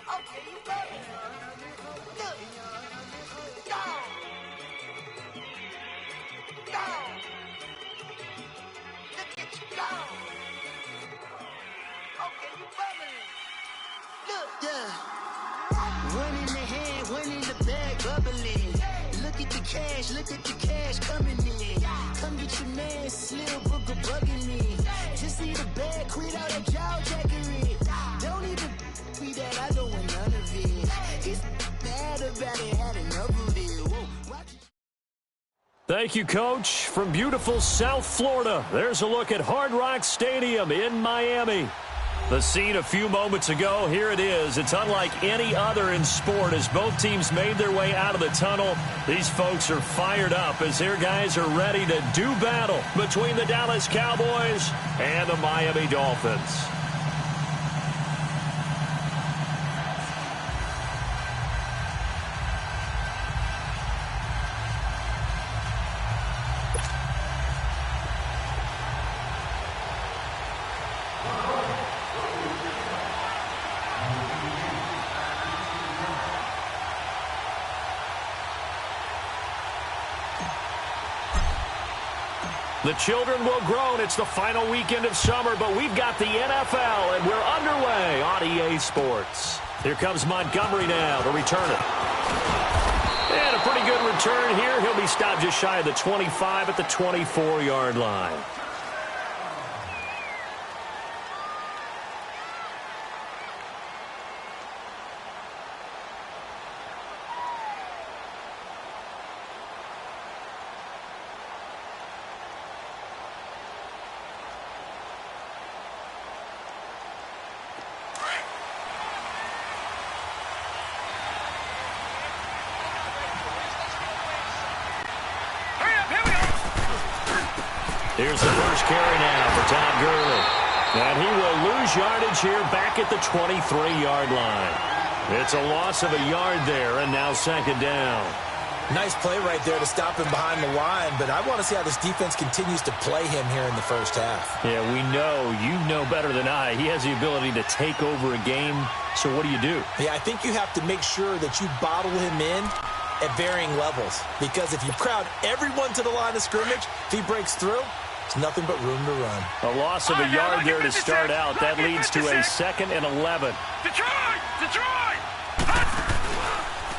Okay, you got it. Look. Down. Down. Look at you, down. Okay, you bubbling. Look. Yeah. One in the hand, one in the bag, bubbling. Look at the cash coming in. Come get your man, Slim Booker bugging me. Just see the bag, quit all that jaw jackery. Don't even be that, I don't want none of it. He's bad about it, had enough of it. Whoa, watch it. Thank you, Coach. From beautiful South Florida, there's a look at Hard Rock Stadium in Miami. The scene a few moments ago, here it is. It's unlike any other in sport as both teams made their way out of the tunnel. These folks are fired up as their guys are ready to do battle between the Dallas Cowboys and the Miami Dolphins. The children will groan. It's the final weekend of summer, but we've got the NFL, and we're underway on EA Sports. Here comes Montgomery now to return it. And a pretty good return here. He'll be stopped just shy of the 25 at the 24-yard line. Here's the first carry now for Todd Gurley. And he will lose yardage here back at the 23-yard line. It's a loss of a yard there, and now second down. Nice play right there to stop him behind the line, but I want to see how this defense continues to play him here in the first half. Yeah, we know, you know better than I, he has the ability to take over a game. So what do you do? Yeah, I think you have to make sure that you bottle him in at varying levels, because if you crowd everyone to the line of scrimmage, if he breaks through, there's nothing but room to run. A loss of a yard there to start out. That leads to a 2nd and 11. Detroit!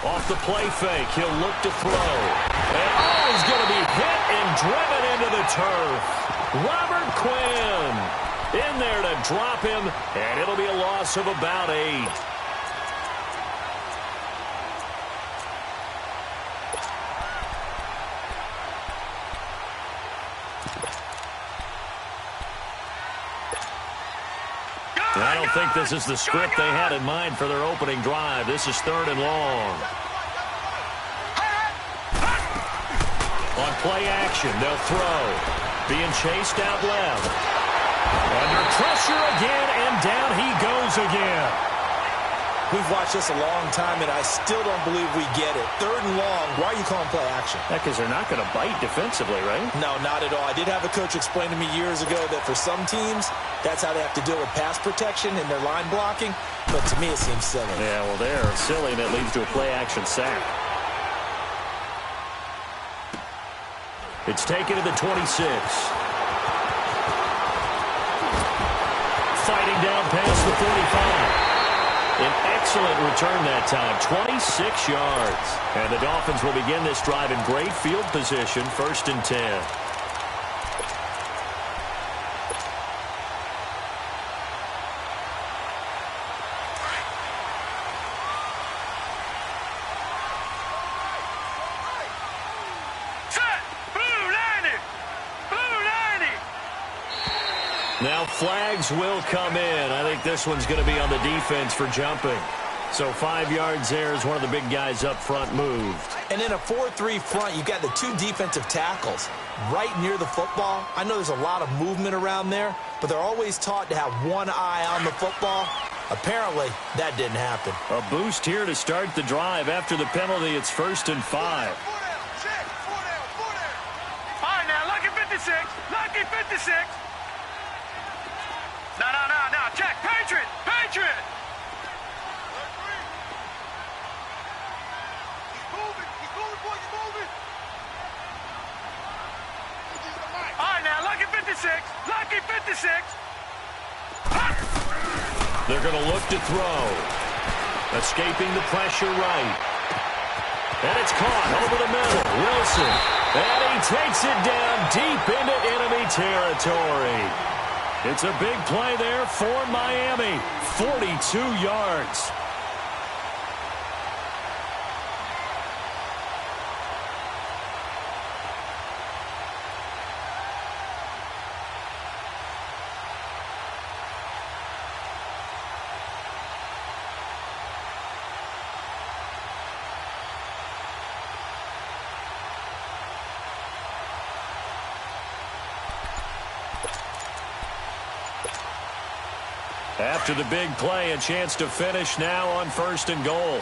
Off the play fake, he'll look to throw. And he's going to be hit and driven into the turf. Robert Quinn in there to drop him, and it'll be a loss of about 8. I don't think this is the script they had in mind for their opening drive. This is 3rd and long. On play action, they'll throw. Being chased out left. Under pressure again, and down he goes again. We've watched this a long time, and I still don't believe we get it. 3rd and long, why are you calling play action? Because they're not going to bite defensively, right? No, not at all. I did have a coach explain to me years ago that for some teams, that's how they have to deal with pass protection and their line blocking. But to me, it seems silly. Yeah, well, they're silly, and it leads to a play-action sack. It's taken to the 26. Fighting down past the 45. An excellent return that time, 26 yards. And the Dolphins will begin this drive in great field position, 1st and 10. Now flags will come in. I think this one's going to be on the defense for jumping. So 5 yards there as one of the big guys up front moved. And in a 4-3 front, you've got the 2 defensive tackles right near the football. I know there's a lot of movement around there, but they're always taught to have one eye on the football. Apparently, that didn't happen. A boost here to start the drive. After the penalty, it's 1st and 5. All right, now, lucky 56. Lucky 56. No. Check. Patriots. They're going to look to throw. Escaping the pressure right. And it's caught over the middle. Wilson. And he takes it down deep into enemy territory. It's a big play there for Miami. 42 yards. After the big play, a chance to finish now on 1st and goal.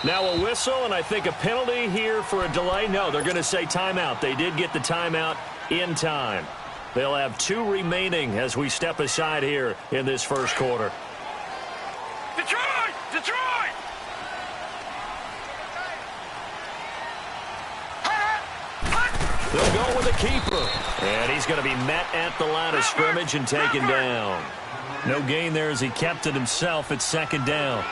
Now a whistle, and I think a penalty here for a delay. No, they're going to say timeout. They did get the timeout in time. They'll have 2 remaining as we step aside here in this first quarter. Detroit! Detroit! They'll go with the keeper. And he's going to be met at the line of scrimmage and taken down. No gain there as he kept it himself at 2nd down.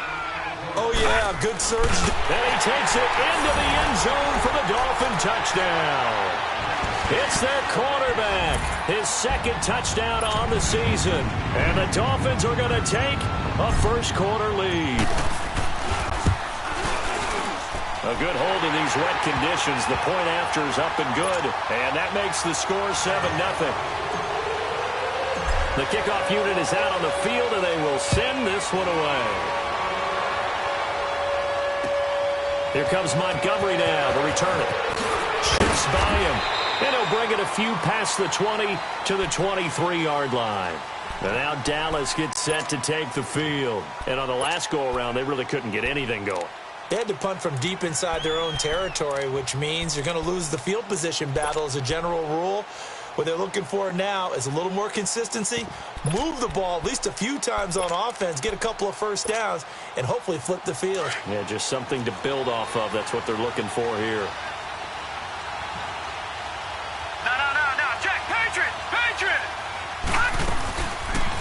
Oh, yeah, good surge. And he takes it into the end zone for the Dolphin touchdown. It's their quarterback, his 2nd touchdown on the season. And the Dolphins are going to take a first quarter lead. A good hold in these wet conditions. The point after is up and good. And that makes the score 7-0. The kickoff unit is out on the field, and they will send this one away. Here comes Montgomery now to return it. Shoots by him. And he'll bring it a few past the 20 to the 23-yard line. And now Dallas gets set to take the field. And on the last go-around, they really couldn't get anything going. They had to punt from deep inside their own territory, which means you're going to lose the field position battle as a general rule. What they're looking for now is a little more consistency, move the ball at least a few times on offense, get a couple of first downs, and hopefully flip the field. Yeah, just something to build off of. That's what they're looking for here. No, check, Patriot!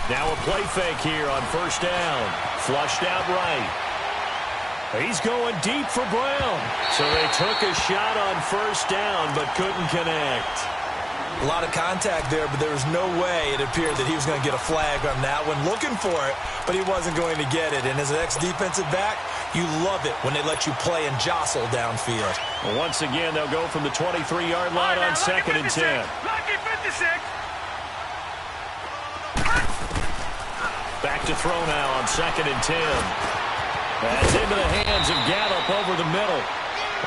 Now a play fake here on 1st down. Flushed out right. He's going deep for Brown. So they took a shot on 1st down but couldn't connect. A lot of contact there, but there was no way it appeared that he was going to get a flag on that one. Looking for it, but he wasn't going to get it. And as an ex-defensive back, you love it when they let you play and jostle downfield. Well, once again, they'll go from the 23-yard line on 2nd and 10. Lucky 56. Back to throw now on 2nd and 10. That's into the hands of Gallup over the middle.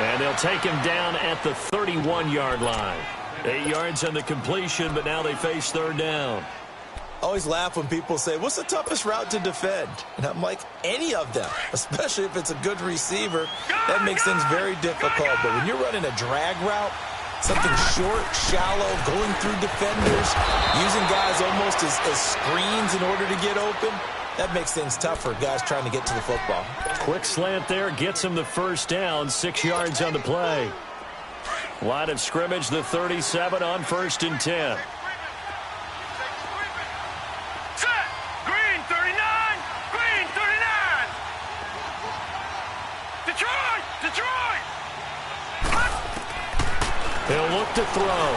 And they'll take him down at the 31-yard line. 8 yards on the completion, but now they face 3rd down. I always laugh when people say, what's the toughest route to defend? And I'm like, any of them, especially if it's a good receiver. That makes things very difficult. But when you're running a drag route, something short, shallow, going through defenders, using guys almost as screens in order to get open, that makes things tough for guys trying to get to the football. Quick slant there gets him the 1st down, 6 yards on the play. Line of scrimmage, the 37 on 1st and 10. Set! Green 39! Green 39! Detroit! He'll look to throw.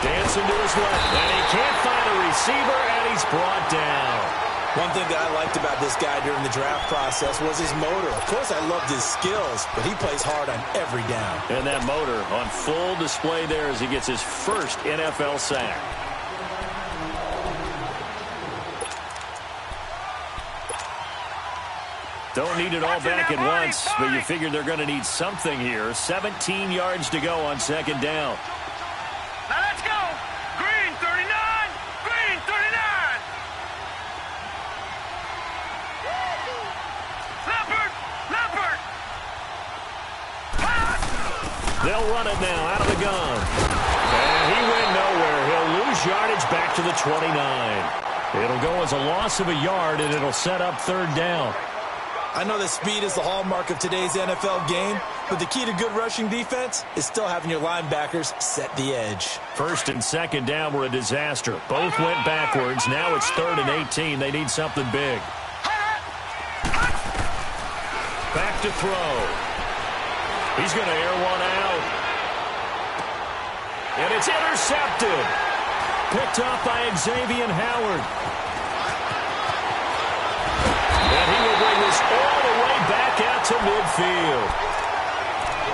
Dancing to his left, and he can't find a receiver, and he's brought down. One thing that I liked about this guy during the draft process was his motor. Of course, I loved his skills, but he plays hard on every down. And that motor on full display there as he gets his first NFL sack. Don't need it all back at once, but you figure they're going to need something here. 17 yards to go on 2nd down. Now let's go! Green 39! Green 39! Leopard! They'll run it now out of the gun. And he went nowhere. He'll lose yardage back to the 29. It'll go as a loss of a yard, and it'll set up 3rd down. I know that speed is the hallmark of today's NFL game, but the key to good rushing defense is still having your linebackers set the edge. First and second down were a disaster. Both went backwards. Now it's 3rd and 18. They need something big. Back to throw. He's going to air one out. And it's intercepted. Picked up by Xavier Howard. And he will bring this all the way back out to midfield.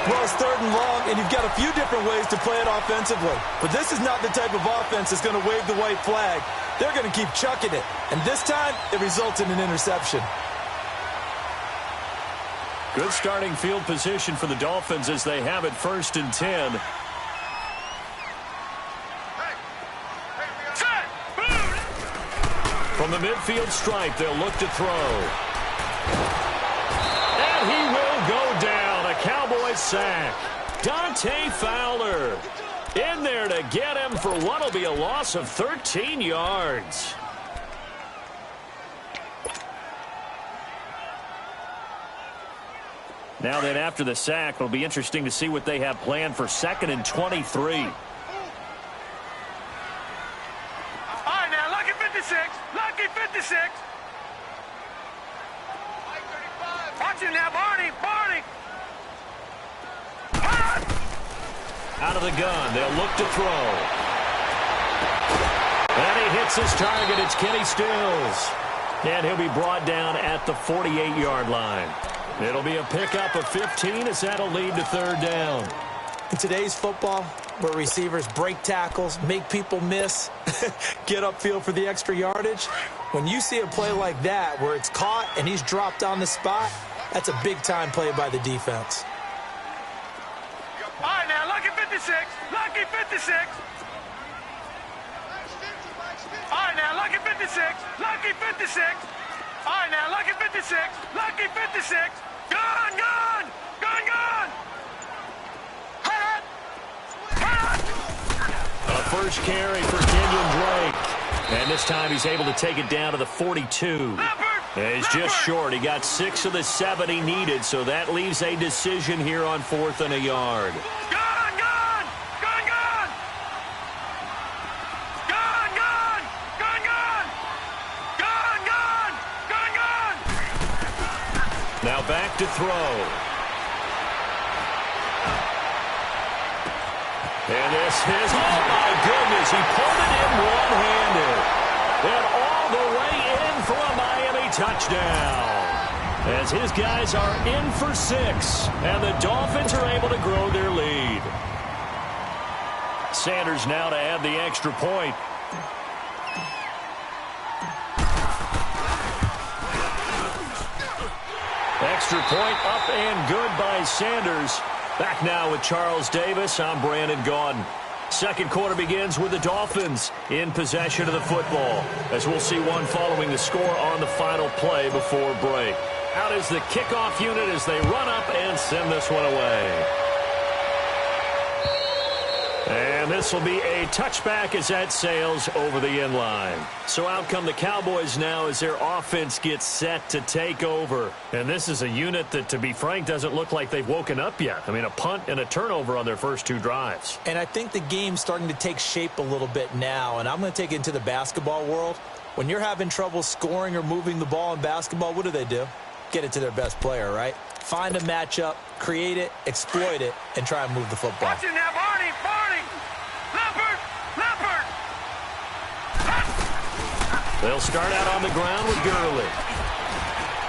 Well, it's 3rd and long, and you've got a few different ways to play it offensively. But this is not the type of offense that's going to wave the white flag. They're going to keep chucking it. And this time, it results in an interception. Good starting field position for the Dolphins as they have it 1st and 10. From the midfield stripe, they'll look to throw. And he will go down. A Cowboys sack. Dante Fowler in there to get him for what will be a loss of 13 yards. Now then, after the sack, it'll be interesting to see what they have planned for 2nd and 23. All right, now, lucky 56. Lucky 56. Watch him now, Barney. Barney. Out of the gun, they'll look to throw. And he hits his target. It's Kenny Stills. And he'll be brought down at the 48-yard line. It'll be a pickup of 15 as that'll lead to 3rd down. In today's football, where receivers break tackles, make people miss, get upfield for the extra yardage, when you see a play like that where it's caught and he's dropped on the spot, that's a big-time play by the defense. All right, now, lucky 56. Lucky 56. All right, now, lucky 56. Lucky 56. All right, now, lucky 56. Lucky 56. Gun, gun. Gun, gun. A first carry for Kenyon Drake. And this time he's able to take it down to the 42. And he's just short. He got 6 of the 7 he needed, so that leaves a decision here on 4th and a yard. Gun, gun. Gun, gun. Gun, gun. Gun, gun. Gun, gun. Gun, gun. Now back to throw. And this is, oh my goodness, he pulled it in one-handed. And all the way in for a Miami touchdown. As his guys are in for 6, and the Dolphins are able to grow their lead. Sanders now to add the extra point. Extra point up and good by Sanders. Back now with Charles Davis. I'm Brandon Gaudin. Second quarter begins with the Dolphins in possession of the football, as we'll see one following the score on the final play before break. Out is the kickoff unit as they run up and send this one away. And this will be a touchback as that sails over the end line. So out come the Cowboys now as their offense gets set to take over. And this is a unit that, to be frank, doesn't look like they've woken up yet. I mean, a punt and a turnover on their first 2 drives. And I think the game's starting to take shape a little bit now. And I'm going to take it into the basketball world. When you're having trouble scoring or moving the ball in basketball, what do? Get it to their best player, right? Find a matchup, create it, exploit it, and try and move the football. Watch it now, Barney. Barney. Leopard. Leopard. They'll start out on the ground with Gurley.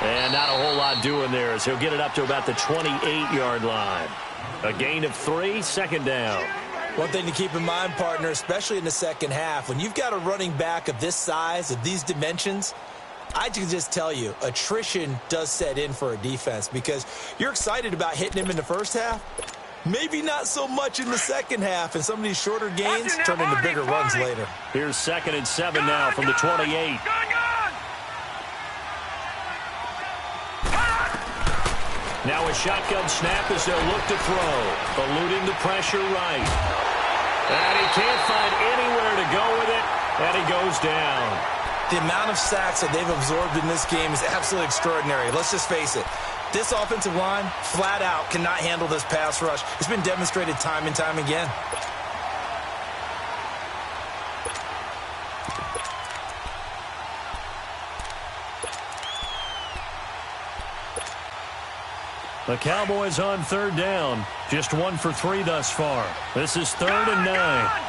And not a whole lot doing there as he'll get it up to about the 28-yard line. A gain of 3, 2nd down. One thing to keep in mind, partner, especially in the second half, when you've got a running back of this size, of these dimensions, I can just tell you, attrition does set in for a defense because you're excited about hitting him in the first half. Maybe not so much in the second half, and some of these shorter gains turn into bigger runs later. Here's 2nd and 7 now from the 28. Now a shotgun snap as they'll look to throw. Eluding the pressure right. And he can't find anywhere to go with it, and he goes down. The amount of sacks that they've absorbed in this game is absolutely extraordinary. Let's just face it. This offensive line, flat out, cannot handle this pass rush. It's been demonstrated time and time again. The Cowboys on third down. Just 1 for 3 thus far. This is 3rd and 9.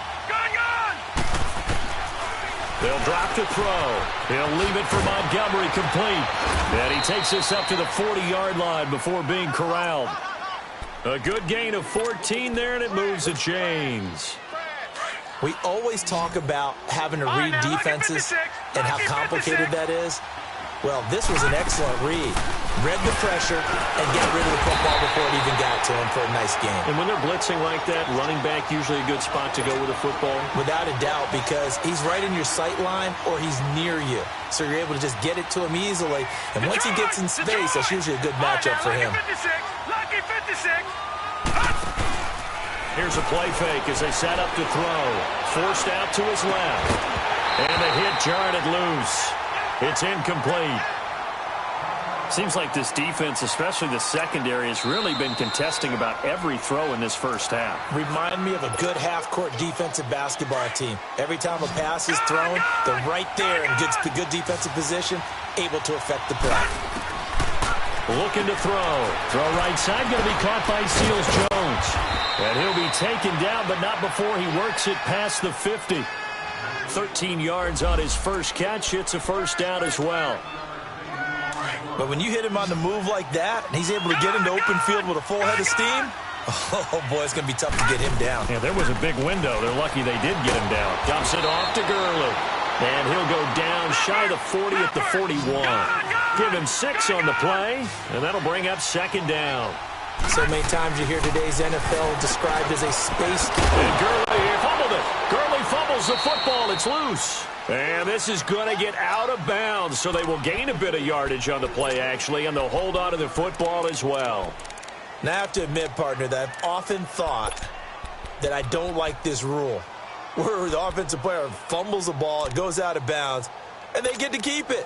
They'll drop to throw. He'll leave it for Montgomery, complete. And he takes this up to the 40-yard line before being corralled. A good gain of 14 there, and it moves the chains. We always talk about having to read defenses and how complicated that is. Well, this was an excellent read. Read the pressure and get rid of the football before it even got to him for a nice game. And when they're blitzing like that, running back usually a good spot to go with the football? Without a doubt, because he's right in your sight line or he's near you. So you're able to just get it to him easily. And once he gets in space, that's usually a good matchup for him. Lucky 56. Here's a play fake as they set up to throw. Forced out to his left. And the hit jarred it loose. It's incomplete. Seems like this defense, especially the secondary, has really been contesting about every throw in this first half. Remind me of a good half-court defensive basketball team. Every time a pass is thrown, they're right there in good defensive position, able to affect the play. Looking to throw. Throw right side, going to be caught by Seals Jones. And he'll be taken down, but not before he works it past the 50. 13 yards on his first catch. It's a first down as well. But when you hit him on the move like that, and he's able to get into open field with a full head of steam, oh, boy, it's going to be tough to get him down. Yeah, there was a big window. They're lucky they did get him down. Dumps it off to Gurley. And he'll go down shy of the 40 at the 41. Give him 6 on the play, and that'll bring up second down. So many times you hear today's NFL described as a space. And Gurley fumbled it. Gurley fumbles the football. It's loose. And this is going to get out of bounds, so they will gain a bit of yardage on the play, actually, and they'll hold on to the football as well. Now, I have to admit, partner, that I've often thought that I don't like this rule, where the offensive player fumbles the ball, it goes out of bounds, and they get to keep it.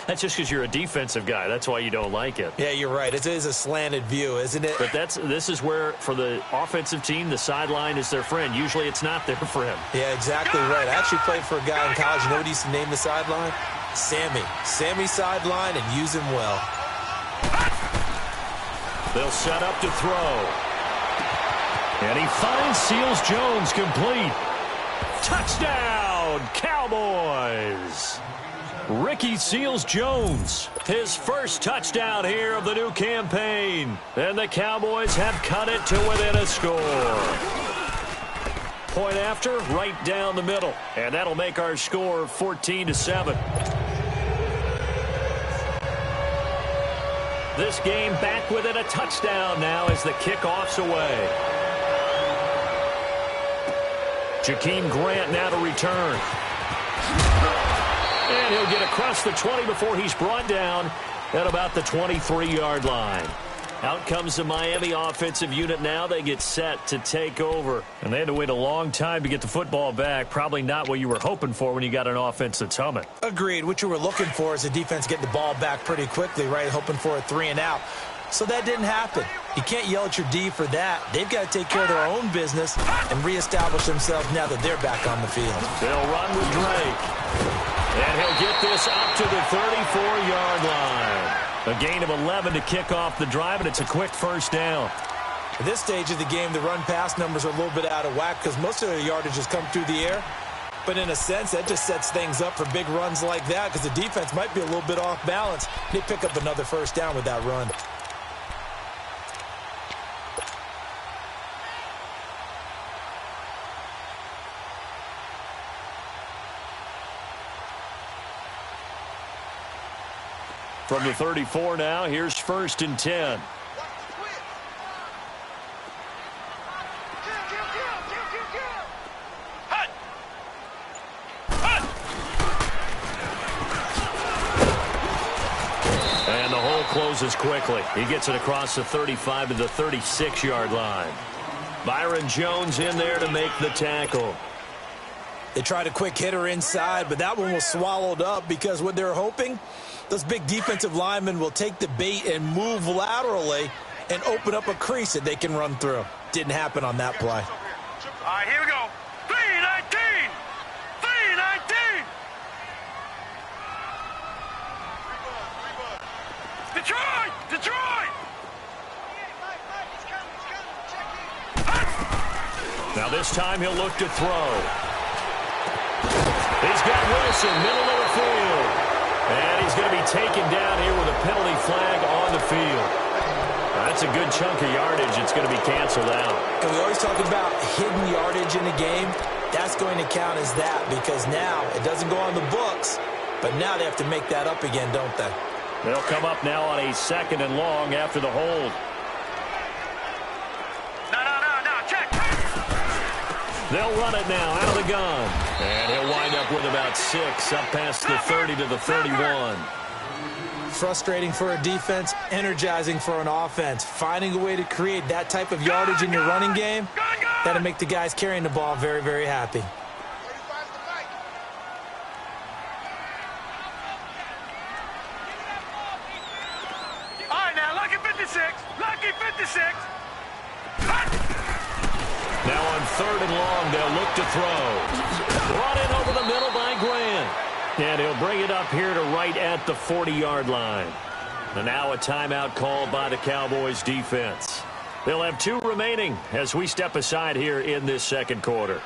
That's just because you're a defensive guy. That's why you don't like it. Yeah, you're right. It is a slanted view, isn't it? But this is where, for the offensive team, the sideline is their friend. Usually it's not their friend. Yeah, exactly right. I actually played for a guy in college. You know what he used to name the sideline? Sammy. Sammy sideline, and use him well. They'll set up to throw. And he finds Seals Jones complete. Touchdown, Cowboys! Ricky Seals-Jones, his first touchdown here of the new campaign. And the Cowboys have cut it to within a score. Point after, right down the middle. And that'll make our score 14-7. This game back within a touchdown now as the kickoff's away. Jakeem Grant now to return. And he'll get across the 20 before he's brought down at about the 23-yard line. Out comes the Miami offensive unit now. They get set to take over. And they had to wait a long time to get the football back. Probably not what you were hoping for when you got an offense that's humming. Agreed. What you were looking for is the defense getting the ball back pretty quickly, right? Hoping for a 3 and out. So that didn't happen. You can't yell at your D for that. They've got to take care of their own business and reestablish themselves now that they're back on the field. They'll run with Drake. And he'll get this up to the 34-yard line. A gain of 11 to kick off the drive, and it's a quick first down. At this stage of the game, the run-pass numbers are a little bit out of whack because most of their yardage has come through the air. But in a sense, that just sets things up for big runs like that because the defense might be a little bit off balance. They pick up another first down with that run. From the 34 now, here's 1st and 10. And the hole closes quickly. He gets it across the 35 to the 36-yard line. Byron Jones in there to make the tackle. They tried a quick hitter inside, but that one was swallowed up because what they're hoping, those big defensive linemen will take the bait and move laterally and open up a crease that they can run through. Didn't happen on that play. All right, here we go. 319! 319! Detroit! Detroit! Now this time he'll look to throw. He's got Wilson, middle of the field. And he's going to be taken down here with a penalty flag on the field. That's a good chunk of yardage. It's going to be canceled out. And we always talk about hidden yardage in a game. That's going to count as that because now it doesn't go on the books, but now they have to make that up again, don't they? They'll come up now on a 2nd and long after the hold. No, check. They'll run it now out of the gun. And he'll wind up with about 6 up past the 30 to the 31. Frustrating for a defense, energizing for an offense. Finding a way to create that type of yardage in your running game, that'll make the guys carrying the ball very, very happy. All right, now, lucky 56. Lucky 56. Now on 3rd and long, they'll look to throw. Brought in over the middle by Grant. And he'll bring it up here to right at the 40-yard line. And now a timeout called by the Cowboys defense. They'll have 2 remaining as we step aside here in this 2nd quarter.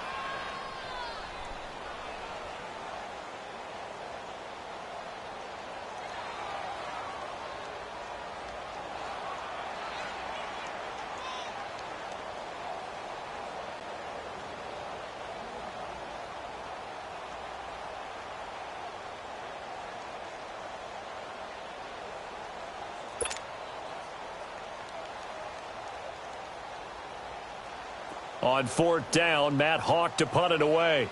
On 4th down, Matt Hawk to punt it away.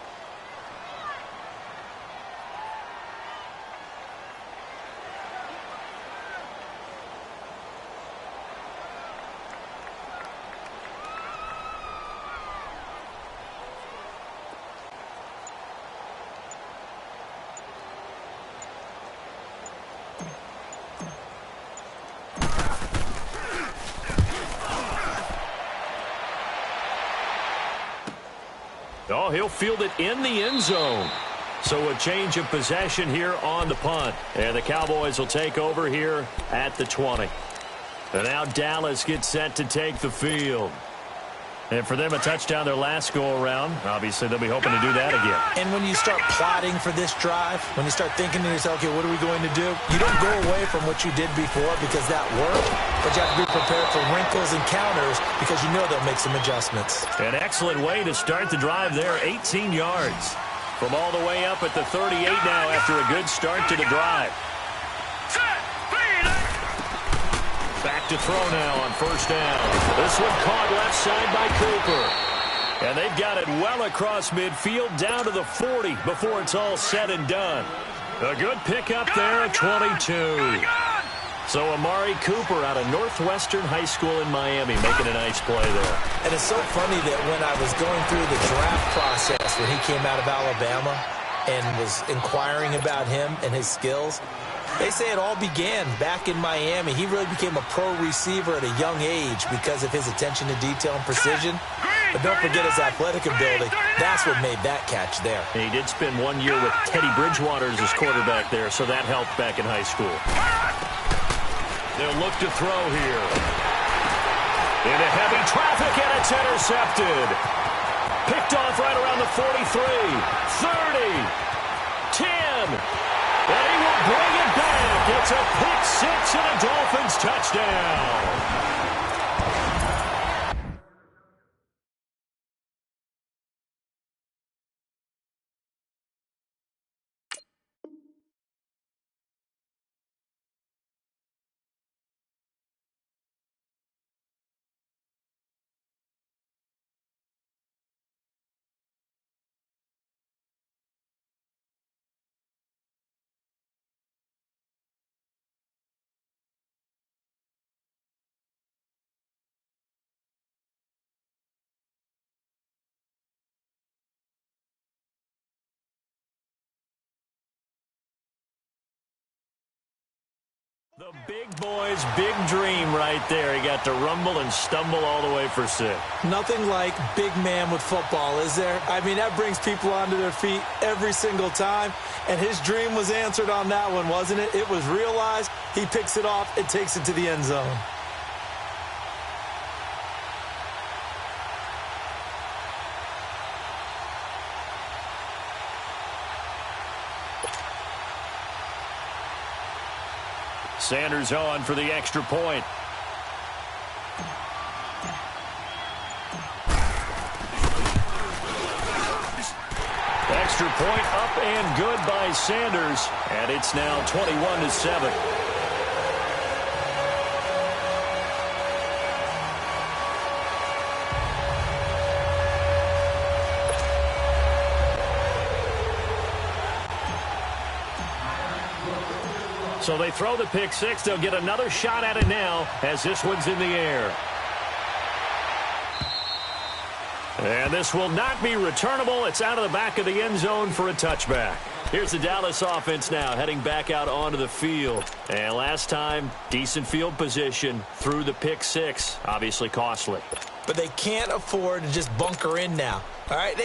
Oh, he'll field it in the end zone. So a change of possession here on the punt. And the Cowboys will take over here at the 20. And now Dallas gets set to take the field. And for them, a touchdown their last go-around. Obviously, they'll be hoping to do that again. And when you start plotting for this drive, when you start thinking to yourself, okay, what are we going to do? You don't go away from what you did before because that worked, but you have to be prepared for wrinkles and counters because you know they'll make some adjustments. An excellent way to start the drive there, 18 yards. From all the way up at the 38 now after a good start to the drive. Back to throw now on 1st down. This one caught left side by Cooper. And they've got it well across midfield down to the 40 before it's all said and done. A good pickup there at 22. So Amari Cooper out of Northwestern High School in Miami making a nice play there. And it's so funny that when I was going through the draft process when he came out of Alabama and was inquiring about him and his skills, they say it all began back in Miami. He really became a pro receiver at a young age because of his attention to detail and precision. But don't forget his athletic ability. That's what made that catch there. And he did spend 1 year with Teddy Bridgewater as his quarterback there, so that helped back in high school. They'll look to throw here. Into heavy traffic, and it's intercepted. Picked off right around the 43, 30, 10. And he will bring it back. It's a pick 6 and a Dolphins touchdown. The big boy's big dream right there. He got to rumble and stumble all the way for 6. Nothing like big man with football, is there? I mean, that brings people onto their feet every single time. And his dream was answered on that one, wasn't it? It was realized. He picks it off and takes it to the end zone. Sanders on for the extra point. Extra point up and good by Sanders. And it's now 21-7. So they throw the pick 6. They'll get another shot at it now as this one's in the air. And this will not be returnable. It's out of the back of the end zone for a touchback. Here's the Dallas offense now heading back out onto the field. And last time, decent field position through the pick 6. Obviously costly. But they can't afford to just bunker in now. All right,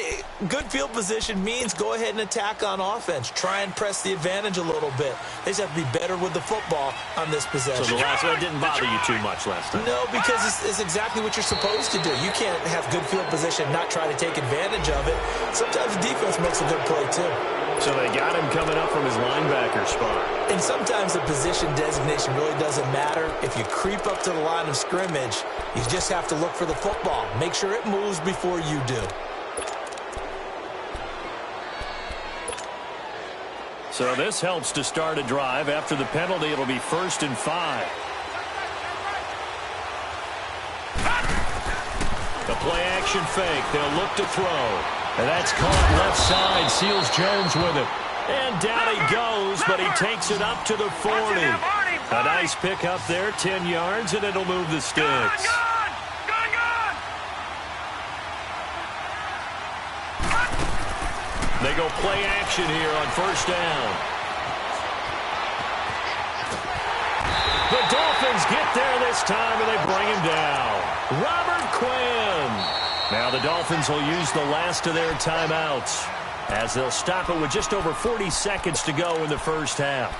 good field position means go ahead and attack on offense. Try and press the advantage a little bit. They just have to be better with the football on this possession. So the last one didn't bother you too much last time? No, because it's exactly what you're supposed to do. You can't have good field position and not try to take advantage of it. Sometimes the defense makes a good play, too. So they got him coming up from his linebacker spot. And sometimes the position designation really doesn't matter. If you creep up to the line of scrimmage, you just have to look for the football. Make sure it moves before you do. So this helps to start a drive. After the penalty, it'll be 1st and 5. The play-action fake. They'll look to throw. And that's caught left side. Seals Jones with it. And down he goes, but he takes it up to the 40. A nice pick up there, 10 yards, and it'll move the sticks. They go play action here on 1st down. The Dolphins get there this time, and they bring him down. Robert Quinn. Now the Dolphins will use the last of their timeouts as they'll stop it with just over 40 seconds to go in the first half.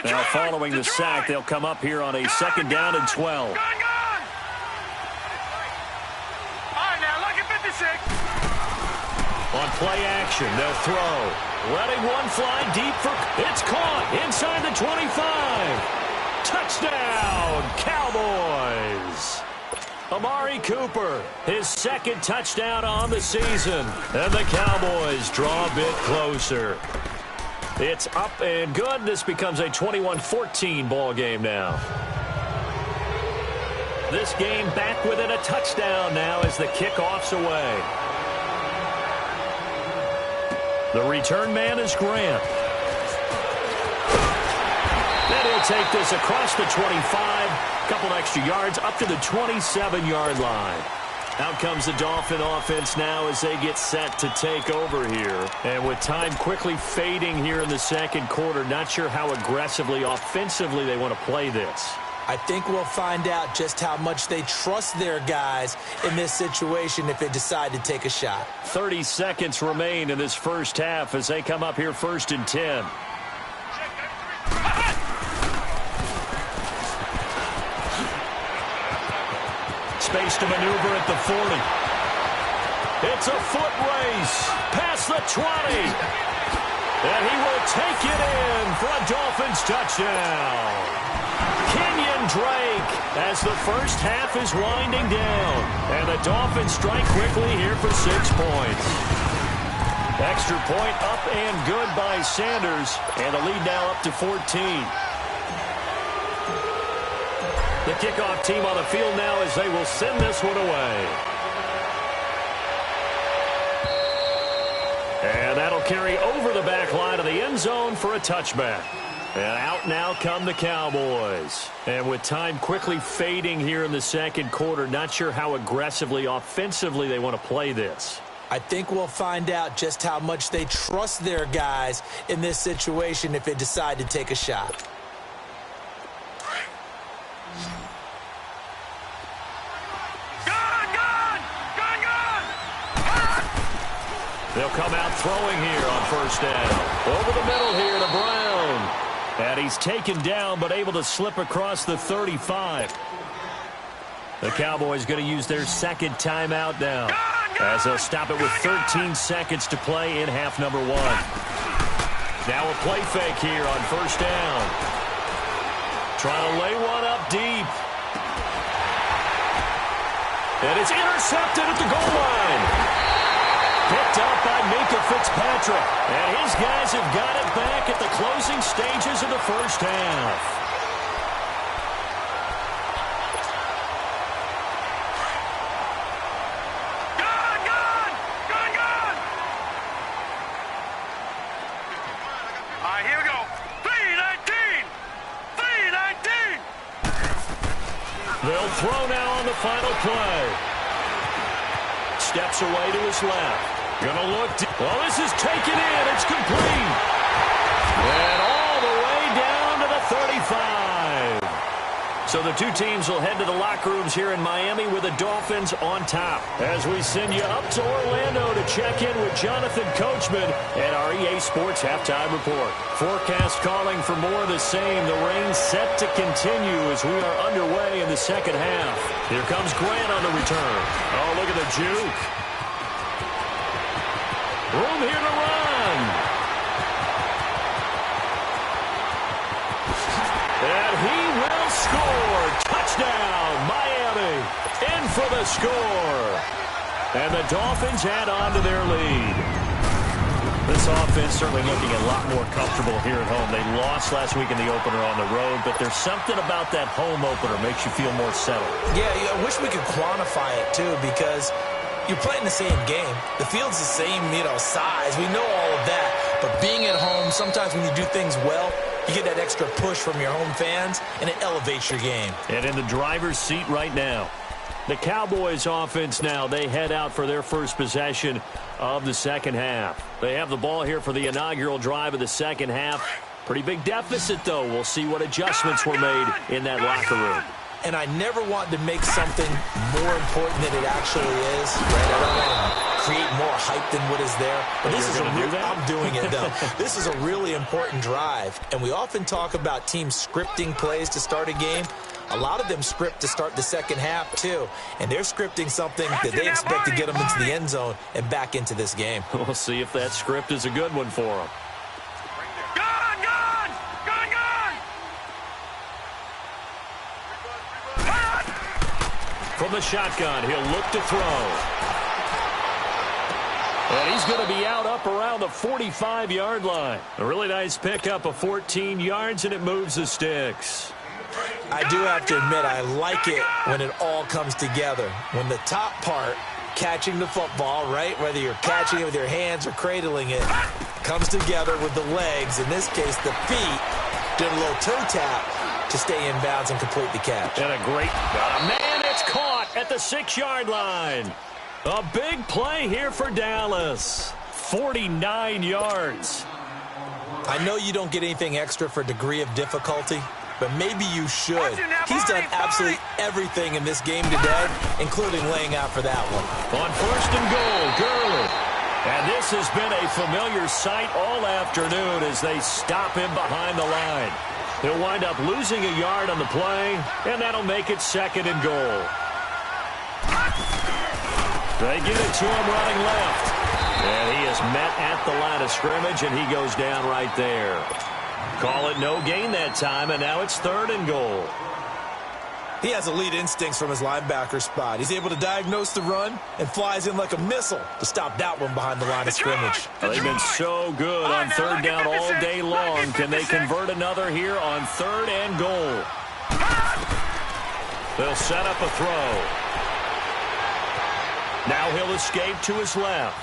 Now following the sack, they'll come up here on a 2nd down and 12. On play action, they'll throw. Letting one fly deep for... It's caught inside the 25. Touchdown, Cowboys. Amari Cooper, his 2nd touchdown on the season. And the Cowboys draw a bit closer. It's up and good. This becomes a 21-14 ball game now. This game back within a touchdown now as the kickoff's away. The return man is Grant. Then he'll take this across the 25. Couple extra yards up to the 27-yard line. Out comes the Dolphin offense now as they get set to take over here. And with time quickly fading here in the 2nd quarter, not sure how aggressively, offensively they want to play this. I think we'll find out just how much they trust their guys in this situation if they decide to take a shot. 30 seconds remain in this first half as they come up here 1st and 10. Space to maneuver at the 40. It's a foot race past the 20. And he will take it in for a Dolphins touchdown. Kenyon Drake as the first half is winding down. And the Dolphins strike quickly here for 6 points. Extra point up and good by Sanders. And the lead now up to 14. The kickoff team on the field now as they will send this one away. And that'll carry over the back line of the end zone for a touchback. And out now come the Cowboys. And with time quickly fading here in the 2nd quarter, not sure how aggressively, offensively they want to play this. I think we'll find out just how much they trust their guys in this situation if they decide to take a shot. They'll come out throwing here on first down. Over the middle here to Brown. And he's taken down but able to slip across the 35. The Cowboys going to use their second timeout now, as they'll stop it with 13 seconds to play in half number 1. Now a play fake here on first down. Trying to lay one up deep. And it's intercepted at the goal line. Picked up by Minka Fitzpatrick. And his guys have got it back at the closing stages of the first half. Gone! All right, here we go. 3-19! They'll throw now on the final play. Steps away to his left. Gonna look. Well, this is taken in. It's complete. And all the way down to the 35. So the two teams will head to the locker rooms here in Miami with the Dolphins on top. As we send you up to Orlando to check in with Jonathan Coachman and our EA Sports Halftime Report. Forecast calling for more of the same. The rain set to continue as we are underway in the second half. Here comes Grant on the return. Oh, look at the juke. Room here to run. And he will score. Touchdown, Miami. In for the score. And the Dolphins add on to their lead. This offense certainly looking a lot more comfortable here at home. They lost last week in the opener on the road, but there's something about that home opener makes you feel more settled. Yeah, I wish we could quantify it, too, because you're playing the same game. The field's the same, size. We know all of that. But being at home, sometimes when you do things well, you get that extra push from your home fans, and it elevates your game. And in the driver's seat right now, the Cowboys offense now, they head out for their first possession of the second half. They have the ball here for the inaugural drive of the second half. Pretty big deficit, though. We'll see what adjustments were made in that locker room. And I never want to make something more important than it actually is. Right? I don't want to create more hype than what is there. But this is I'm doing it, though. This is a really important drive. And we often talk about teams scripting plays to start a game. A lot of them script to start the second half, too. And they're scripting something that they expect to get them into the end zone and back into this game. We'll see if that script is a good one for them. From the shotgun, he'll look to throw. And he's going to be up around the 45-yard line. A really nice pickup of 14 yards, and it moves the sticks. I do have to admit, I like it when it all comes together. When the top part, catching the football, right, whether you're catching it with your hands or cradling it, comes together with the legs, in this case the feet, doing a little toe tap to stay in bounds and complete the catch. And a great, man, it's caught at the 6-yard line. A big play here for Dallas. 49 yards. I know you don't get anything extra for degree of difficulty, but maybe you should. He's done absolutely everything in this game today, including laying out for that one. On first and goal, Gurley. And this has been a familiar sight all afternoon as they stop him behind the line. He'll wind up losing a yard on the play, and that'll make it second and goal. They get it to him running left. And he is met at the line of scrimmage, and he goes down right there. Call it no gain that time, and now it's third and goal. He has elite instincts from his linebacker spot. He's able to diagnose the run and flies in like a missile to stop that one behind the line of scrimmage. They've been so good on third down all day long. Can they convert another here on third and goal? They'll set up a throw. Now he'll escape to his left.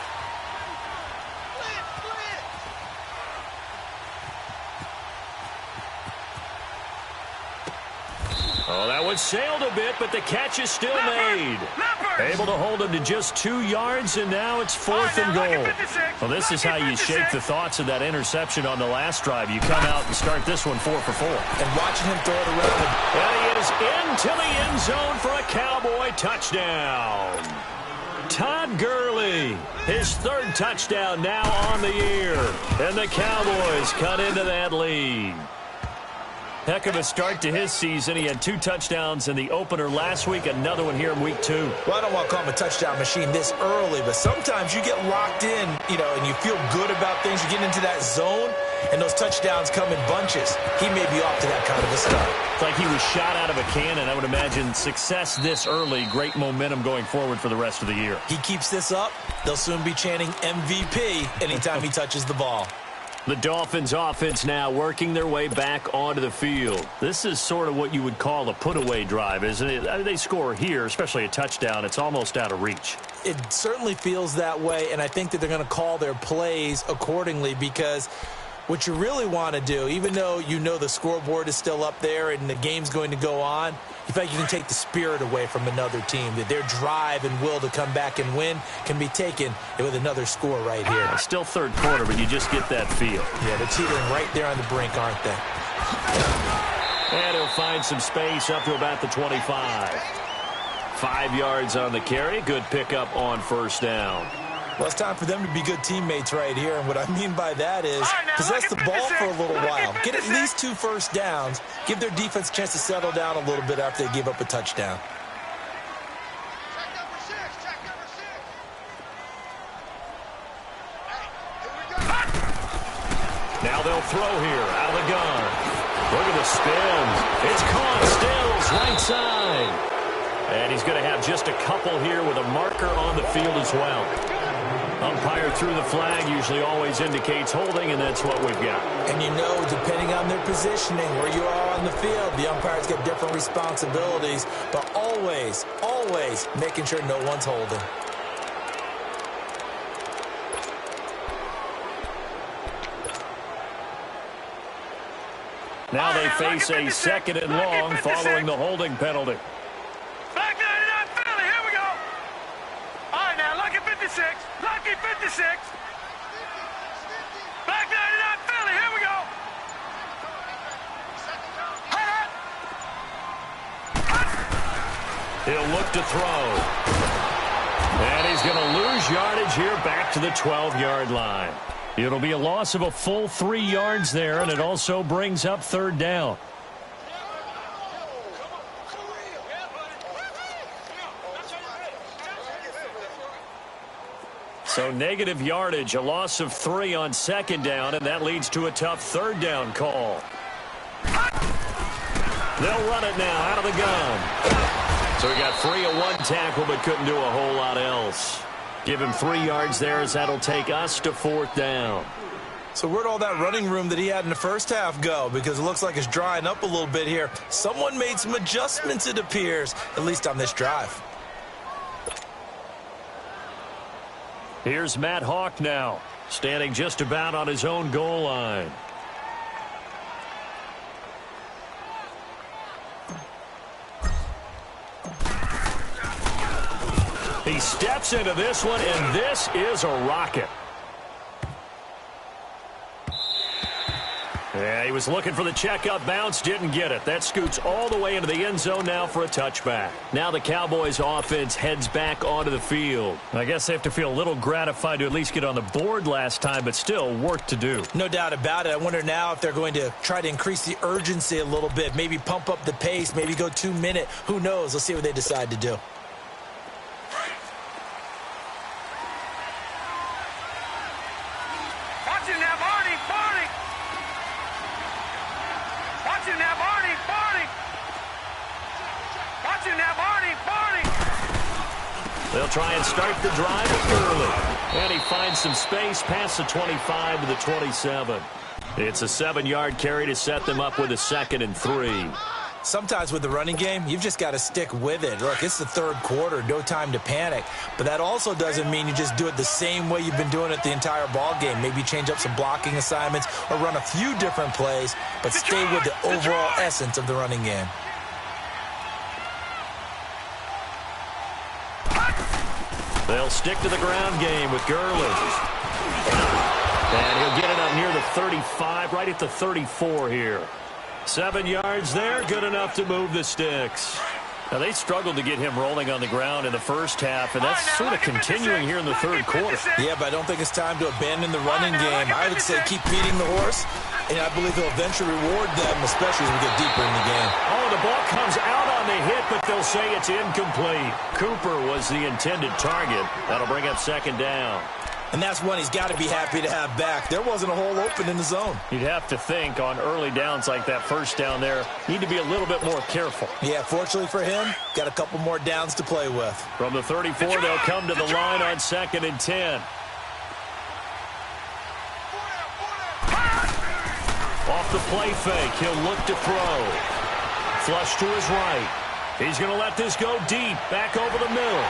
Oh, that one sailed a bit, but the catch is still made. Able to hold him to just 2 yards, and now it's 4th and goal. Well, this is how you shake the thoughts of that interception on the last drive. You come out and start this one 4 for 4. And watching him throw it around. And he is into the end zone for a Cowboy touchdown. Todd Gurley, his 3rd touchdown now on the year. And the Cowboys cut into that lead. Heck of a start to his season. He had 2 touchdowns in the opener last week, another one here in week 2. Well, I don't want to call him a touchdown machine this early, but sometimes you get locked in, and you feel good about things. You get into that zone, and those touchdowns come in bunches. He may be off to that kind of a start. It's like he was shot out of a cannon. I would imagine success this early, great momentum going forward for the rest of the year. He keeps this up, they'll soon be chanting MVP anytime he touches the ball. The Dolphins offense now working their way back onto the field. This is sort of what you would call a put-away drive, isn't it? I mean, they score here, especially a touchdown. It's almost out of reach. It certainly feels that way, and I think that they're going to call their plays accordingly, because what you really want to do, even though you know the scoreboard is still up there and the game's going to go on, you feel like you can take the spirit away from another team, that their drive and will to come back and win can be taken with another score right here. It's still 3rd quarter, but you just get that feel. Yeah, they're teetering right there on the brink, aren't they? And he'll find some space up to about the 25. 5 yards on the carry. Good pickup on 1st down. Well, it's time for them to be good teammates right here, and what I mean by that is possess the ball for a little while. Get at least 2 first downs. Give their defense a chance to settle down a little bit after they give up a touchdown. Check number 6. Check number 6. Hey, here we go. Now they'll throw here out of the gun. Look at the spin. It's caught. Stills right side. And he's going to have just a couple here with a marker on the field as well. Umpire threw the flag, usually always indicates holding, and that's what we've got. And depending on their positioning, where you are on the field, the umpires get different responsibilities, but always, always making sure no one's holding. Now they face a 2nd and long following the holding penalty. Back 99 Philly, here we go. All right, now, lucky 56. Lucky 56. Back 99 Philly, here we go. He'll look to throw. And he's going to lose yardage here back to the 12-yard line. It'll be a loss of a full 3 yards there, and it also brings up 3rd down. So negative yardage, a loss of 3 on 2nd down, and that leads to a tough 3rd down call. They'll run it now out of the gun. So he got free of 1 tackle but couldn't do a whole lot else. Give him 3 yards there as that'll take us to 4th down. So where'd all that running room that he had in the first half go? Because it looks like it's drying up a little bit here. Someone made some adjustments, it appears, at least on this drive. Here's Matt Hawk now, standing just about on his own goal line. He steps into this one, and this is a rocket. Yeah, he was looking for the checkup bounce, didn't get it. That scoots all the way into the end zone now for a touchback. Now the Cowboys offense heads back onto the field. I guess they have to feel a little gratified to at least get on the board last time, but still work to do. No doubt about it. I wonder now if they're going to try to increase the urgency a little bit, maybe pump up the pace, maybe go 2-minute. Who knows? Let's see what they decide to do. They'll try and start the drive early. And he finds some space past the 25 to the 27. It's a 7-yard carry to set them up with a 2nd and 3. Sometimes with the running game, you've just got to stick with it. Look, it's the 3rd quarter, no time to panic. But that also doesn't mean you just do it the same way you've been doing it the entire ball game. Maybe change up some blocking assignments or run a few different plays, but stay with the overall essence of the running game. stick to the ground game with Gurley. And he'll get it up near the 35, right at the 34 here. 7 yards there, good enough to move the sticks. Now, they struggled to get him rolling on the ground in the first half, and that's sort of continuing here in the third quarter. Yeah, but I don't think it's time to abandon the running game. I would say keep feeding the horse, and I believe he'll eventually reward them, especially as we get deeper in the game. Oh, the ball comes out on the hit, but they'll say it's incomplete. Cooper was the intended target. That'll bring up second down. And that's one he's got to be happy to have back. There wasn't a hole open in the zone. You'd have to think on early downs like that first down there, need to be a little bit more careful. Yeah, fortunately for him, got a couple more downs to play with. From the 34, they'll come to the line on 2nd and 10. Off the play fake, he'll look to throw. Flush to his right. He's going to let this go deep, back over the middle.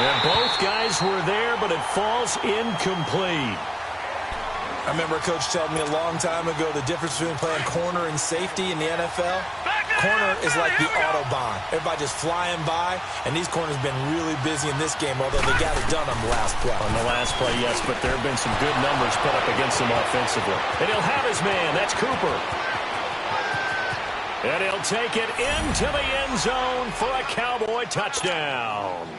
And both guys were there, but it falls incomplete. I remember a coach telling me a long time ago the difference between playing corner and safety in the NFL. Corner is like the Autobahn. Everybody just flying by, and these corners have been really busy in this game, although they got it done on the last play. On the last play, yes, but there have been some good numbers put up against them offensively. And he'll have his man. That's Cooper. And he'll take it into the end zone for a Cowboy touchdown.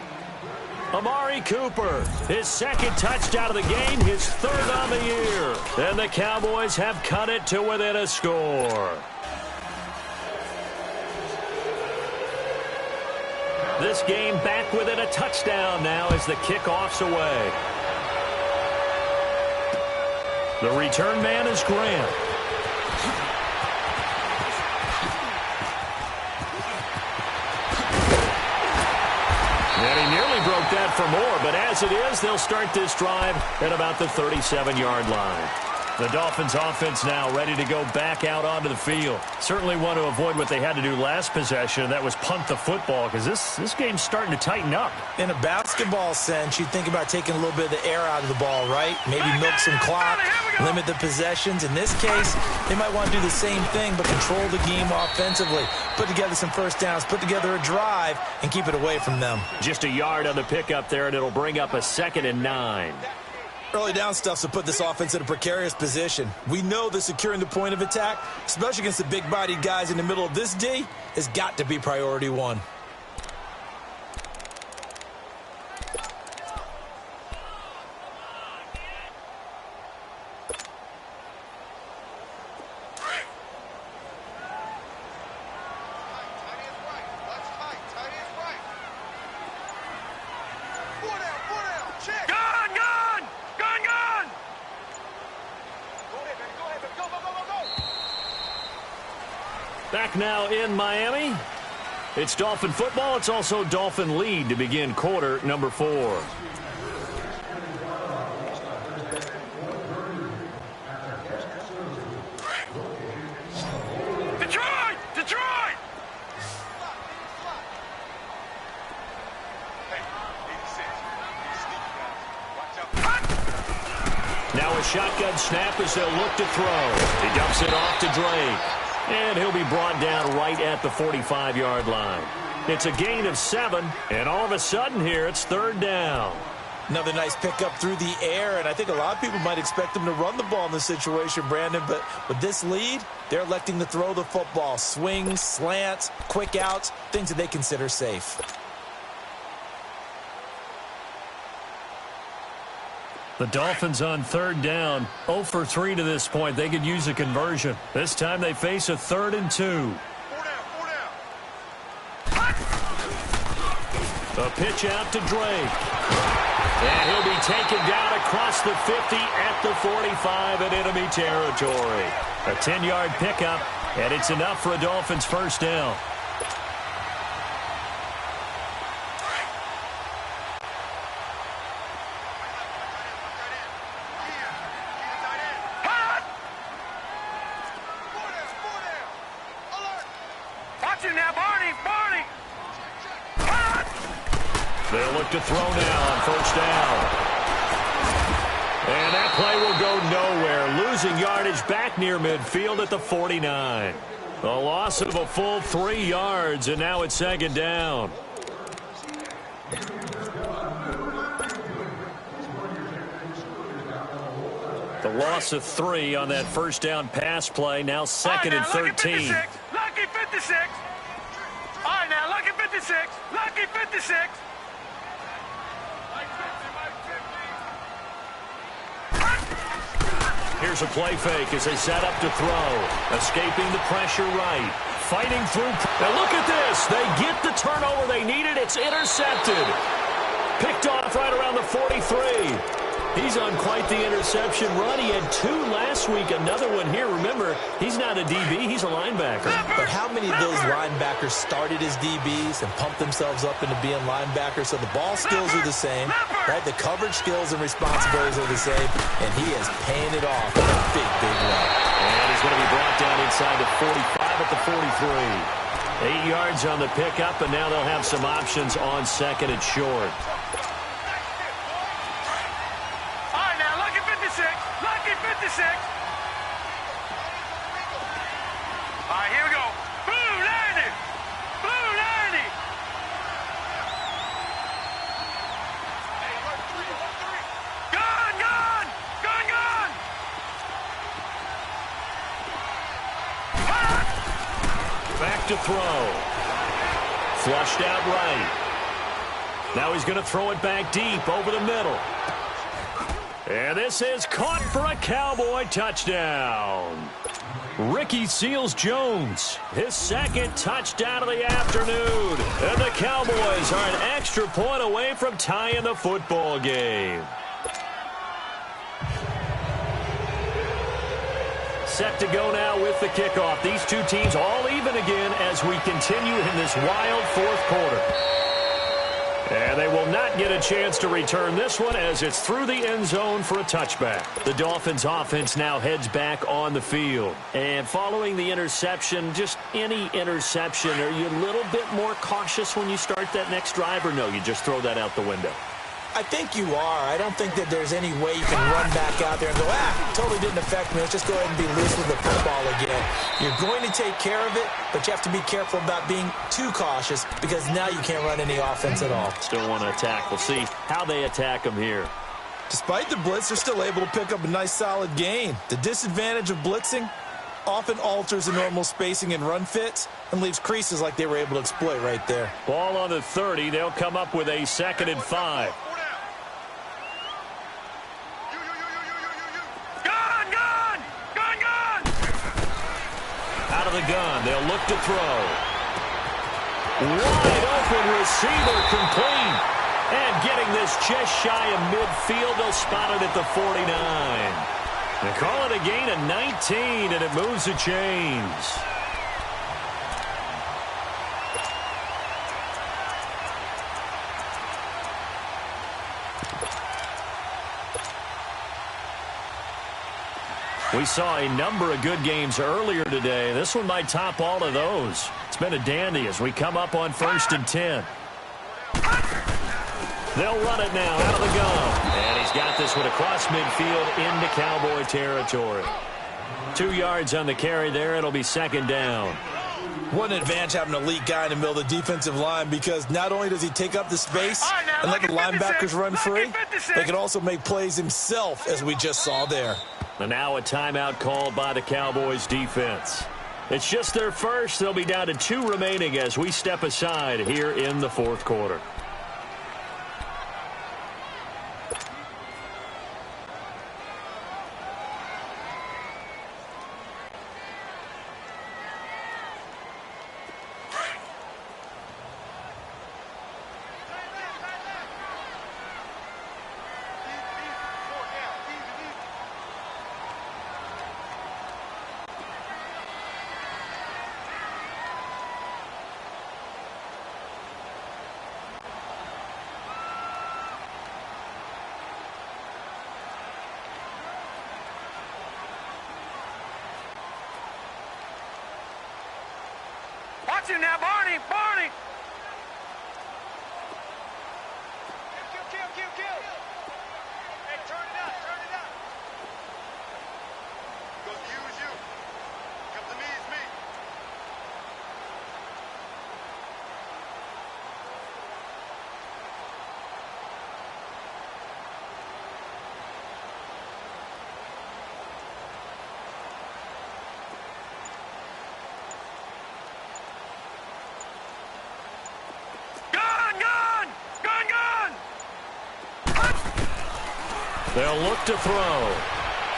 Amari Cooper, his second touchdown of the game, his third on the year. And the Cowboys have cut it to within a score. This game back within a touchdown now as the kickoff's away. The return man is Grant. And he nearly broke that for more, but as it is, they'll start this drive at about the 37-yard line. The Dolphins offense now ready to go back out onto the field. Certainly want to avoid what they had to do last possession, and that was punt the football, because this game's starting to tighten up. In a basketball sense, you think about taking a little bit of the air out of the ball, right? Maybe milk some clock, limit the possessions. In this case, they might want to do the same thing, but control the game offensively. Put together some first downs, put together a drive, and keep it away from them. Just a yard on the pickup there, and it'll bring up a 2nd and 9. Early down stuff's to put this offense in a precarious position. We know that securing the point of attack, especially against the big-bodied guys in the middle of this D, has got to be priority one. Back now in Miami. It's Dolphin football. It's also Dolphin lead to begin quarter number 4. Detroit! Detroit! Now a shotgun snap as they'll look to throw. He dumps it off to Drake. And he'll be brought down right at the 45-yard line. It's a gain of 7, and all of a sudden here it's 3rd down. Another nice pickup through the air, and I think a lot of people might expect them to run the ball in this situation, Brandon, but with this lead, they're electing to throw the football. Swings, slants, quick outs, things that they consider safe. The Dolphins on 3rd down, 0 for 3 to this point. They could use a conversion. This time they face a 3rd and 2. 4 down, 4 down. A pitch out to Drake. And he'll be taken down across the 50 at the 45 in enemy territory. A 10-yard pickup, and it's enough for a Dolphins first down. They'll look to throw now on first down. And that play will go nowhere. Losing yardage back near midfield at the 49. A loss of a full 3 yards, and now it's 2nd down. The loss of 3 on that first down pass play. Now 2nd and 13. Lucky 56. All right, now, lucky 56. Lucky 56. Here's a play fake as they set up to throw. Escaping the pressure right. Fighting through. Now look at this. They get the turnover they needed. It's intercepted. Picked off right around the 43. He's on quite the interception run. He had 2 last week, another one here. Remember, he's not a DB, he's a linebacker. But how many of those linebackers started as DBs and pumped themselves up into being linebackers? So the ball skills are the same, right? The coverage skills and responsibilities are the same, and he is paying it off in a big, big way. And he's going to be brought down inside the 45 at the 43. 8 yards on the pickup, and now they'll have some options on 2nd and short. Lucky 56. All right, here we go. Blue 90. Blue 90. Gun, gun. Gun, gun. Back to throw. Flushed out right. Now he's going to throw it back deep over the middle. And this is caught for a Cowboy touchdown. Ricky Seals-Jones, his 2nd touchdown of the afternoon. And the Cowboys are an extra point away from tying the football game. Set to go now with the kickoff. These two teams all even again as we continue in this wild 4th quarter. And they will not get a chance to return this one as it's through the end zone for a touchback. The Dolphins offense now heads back on the field. And following the interception, just any interception, are you a little bit more cautious when you start that next drive, or no, you just throw that out the window? I think you are. I don't think that there's any way you can run back out there and go, totally didn't affect me. Let's just go ahead and be loose with the football again. You're going to take care of it, but you have to be careful about being too cautious because now you can't run any offense at all. Still want to attack. We'll see how they attack them here. Despite the blitz, they're still able to pick up a nice solid gain. The disadvantage of blitzing often alters the normal spacing and run fits and leaves creases like they were able to exploit right there. Ball on the 30. They'll come up with a 2nd and 5. Out of the gun, they'll look to throw. Wide open receiver complete. And getting this just shy of midfield, they'll spot it at the 49. They call it a gain of 19, and it moves the chains. We saw a number of good games earlier today. This one might top all of those. It's been a dandy as we come up on 1st and 10. They'll run it now out of the gun. And he's got this one across midfield into Cowboy territory. 2 yards on the carry there. It'll be 2nd down. What an advantage having an elite guy in the middle of the defensive line, because not only does he take up the space and let the linebackers run free, they can also make plays himself, as we just saw there. And now a timeout called by the Cowboys defense. It's just their first. They'll be down to 2 remaining as we step aside here in the 4th quarter. Watch him now, Barney! Barney! Kill! Hey, turn it up! Goes to you is you. Comes to me is me. They'll look to throw.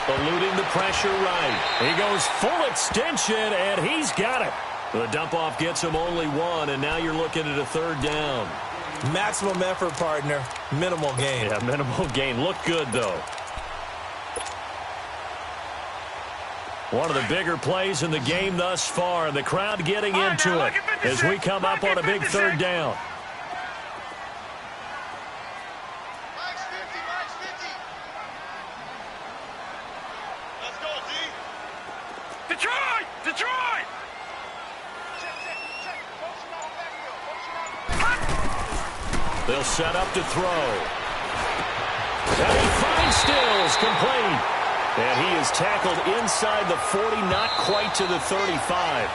Eluding the pressure right. He goes full extension, and he's got it. The dump-off gets him only one, and now you're looking at a third down. Maximum effort, partner. Minimal gain. Yeah, minimal gain. Look good, though. One of the bigger plays in the game thus far, and the crowd getting into it as we come up on a big third down. Mike's 50, Mike's 50. Let's go, D. Detroit! Detroit! Check. Motion out of backfield. Motion out of backfield. They'll set up to throw. And he finds Stills, complete. And he is tackled inside the 40, not quite to the 35.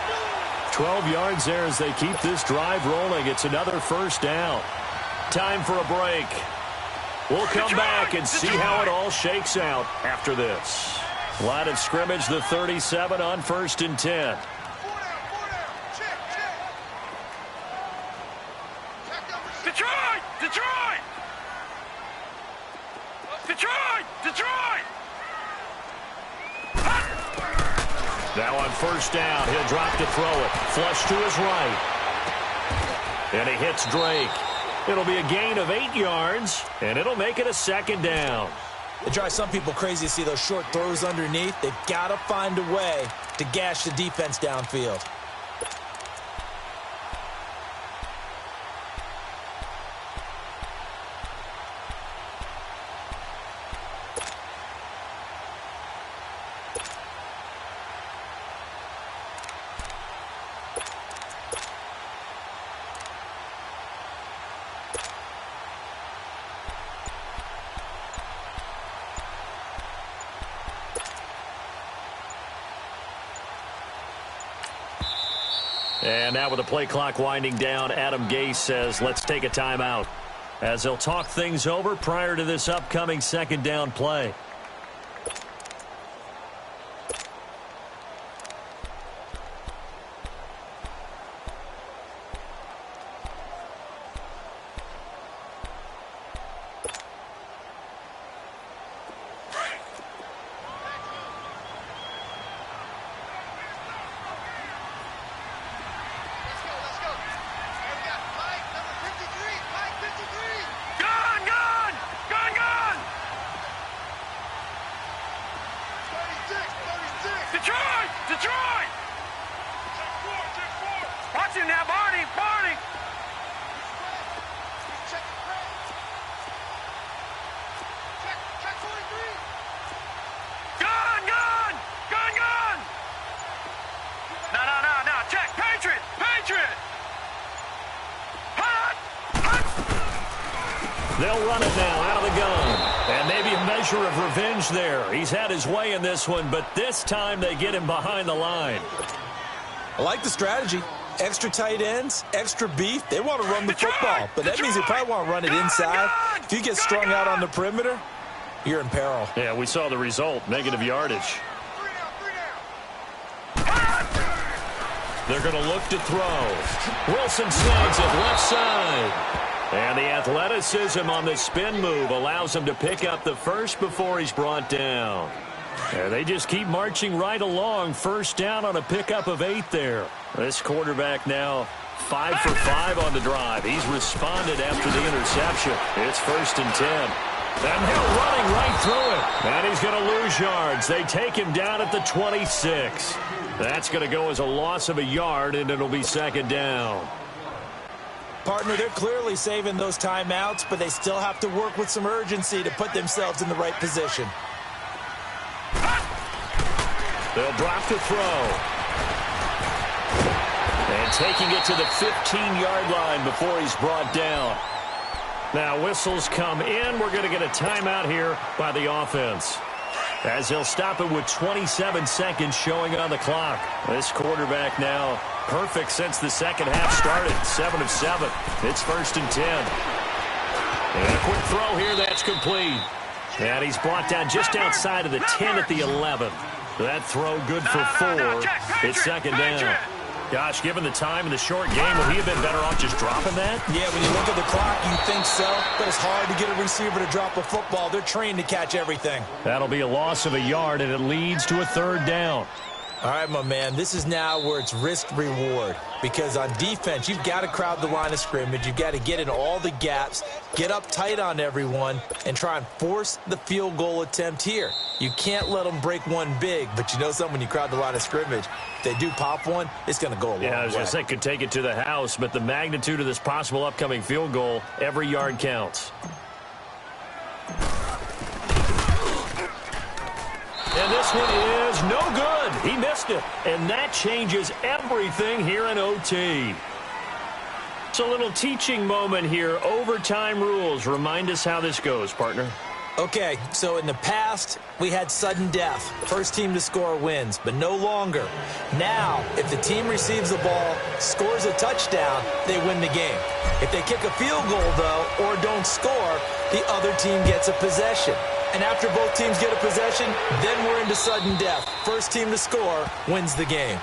12 yards there as they keep this drive rolling. It's another first down. Time for a break. We'll come back and see how it all shakes out after this. Line of scrimmage, the 37 on 1st and 10. 4 down. Check. Check number 6. Detroit! Detroit! Detroit! Now on first down, he'll drop to throw it. Flush to his right. And he hits Drake. It'll be a gain of 8 yards, and it'll make it a second down. It drives some people crazy to see those short throws underneath. They've got to find a way to gash the defense downfield. And now with the play clock winding down, Adam Gase says, let's take a timeout, as they'll talk things over prior to this upcoming second down play. Let's go. Here we got Mike, number 53. Mike, 53. Gun! 36. Detroit! Detroit! Check 4. Watch him now, Barney! Check the press. Check 43. Gun! No. Check. Patriot! Hot! They'll run it now out of the gun. And maybe a measure of revenge there. He's had his way in this one, but this time they get him behind the line. I like the strategy. Extra tight ends, extra beef. They want to run the football, but that means they probably want to run it inside. If you get strung out on the perimeter, you're in peril. Yeah, we saw the result, negative yardage. 3 down. They're going to look to throw. Wilson snags it left side. And the athleticism on the spin move allows him to pick up the first before he's brought down. And they just keep marching right along. First down on a pickup of 8 there. This quarterback now 5 for 5 on the drive. He's responded after the interception. It's 1st and 10. And they're running right through it. And he's going to lose yards. They take him down at the 26. That's going to go as a loss of a yard, and it'll be second down. Partner, they're clearly saving those timeouts, but they still have to work with some urgency to put themselves in the right position. They'll drop to throw. And taking it to the 15-yard line before he's brought down. Now whistles come in. We're going to get a timeout here by the offense, as they'll stop it with 27 seconds showing on the clock. This quarterback now perfect since the second half started. 7 of 7. It's 1st and 10. And a quick throw here. That's complete. And he's brought down just outside of the 10 at the 11. That throw good for 4. It's second down. Gosh, given the time in the short game, would he have been better off just dropping that? Yeah, when you look at the clock, you think so, but it's hard to get a receiver to drop a football. They're trained to catch everything. That'll be a loss of a yard, and it leads to a third down. All right, my man, this is now where it's risk-reward, because on defense, you've got to crowd the line of scrimmage. You've got to get in all the gaps, get up tight on everyone, and try and force the field goal attempt here. You can't let them break one big, but you know something, when you crowd the line of scrimmage, if they do pop one, it's going to go a long way. Yeah, I was going to say, could take it to the house, but the magnitude of this possible upcoming field goal, every yard counts. And this one is no good. He missed it. And that changes everything here in OT. It's a little teaching moment here. Overtime rules. Remind us how this goes, partner. Okay, so in the past, we had sudden death. First team to score wins, but no longer. Now, if the team receives the ball, scores a touchdown, they win the game. If they kick a field goal, though, or don't score, the other team gets a possession. And after both teams get a possession, then we're into sudden death. First team to score wins the game.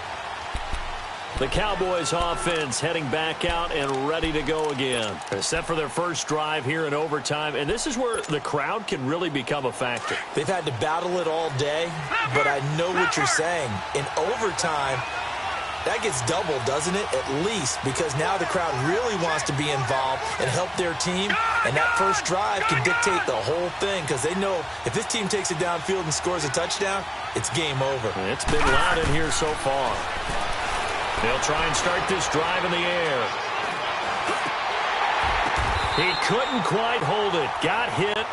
The Cowboys offense heading back out and ready to go again. They're set for their first drive here in overtime, and this is where the crowd can really become a factor. They've had to battle it all day, but I know what you're saying. In overtime, that gets doubled, doesn't it? At least, because now the crowd really wants to be involved and help their team, and that first drive can dictate the whole thing, because they know if this team takes it downfield and scores a touchdown, it's game over. It's been loud in here so far. They'll try and start this drive in the air. He couldn't quite hold it. Got hit.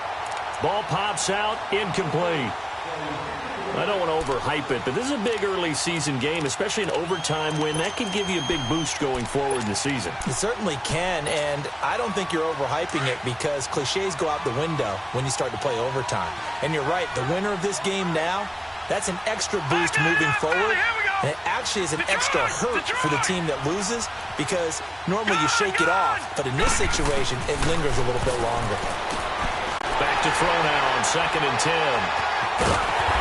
Ball pops out. Incomplete. I don't want to overhype it, but this is a big early season game, especially an overtime win. That can give you a big boost going forward in the season. It certainly can, and I don't think you're overhyping it, because cliches go out the window when you start to play overtime. And you're right, the winner of this game now, that's an extra boost moving forward, and it actually is an extra hurt for the team that loses, because normally you shake it off, but in this situation, it lingers a little bit longer. Back to throw now on 2nd and 10.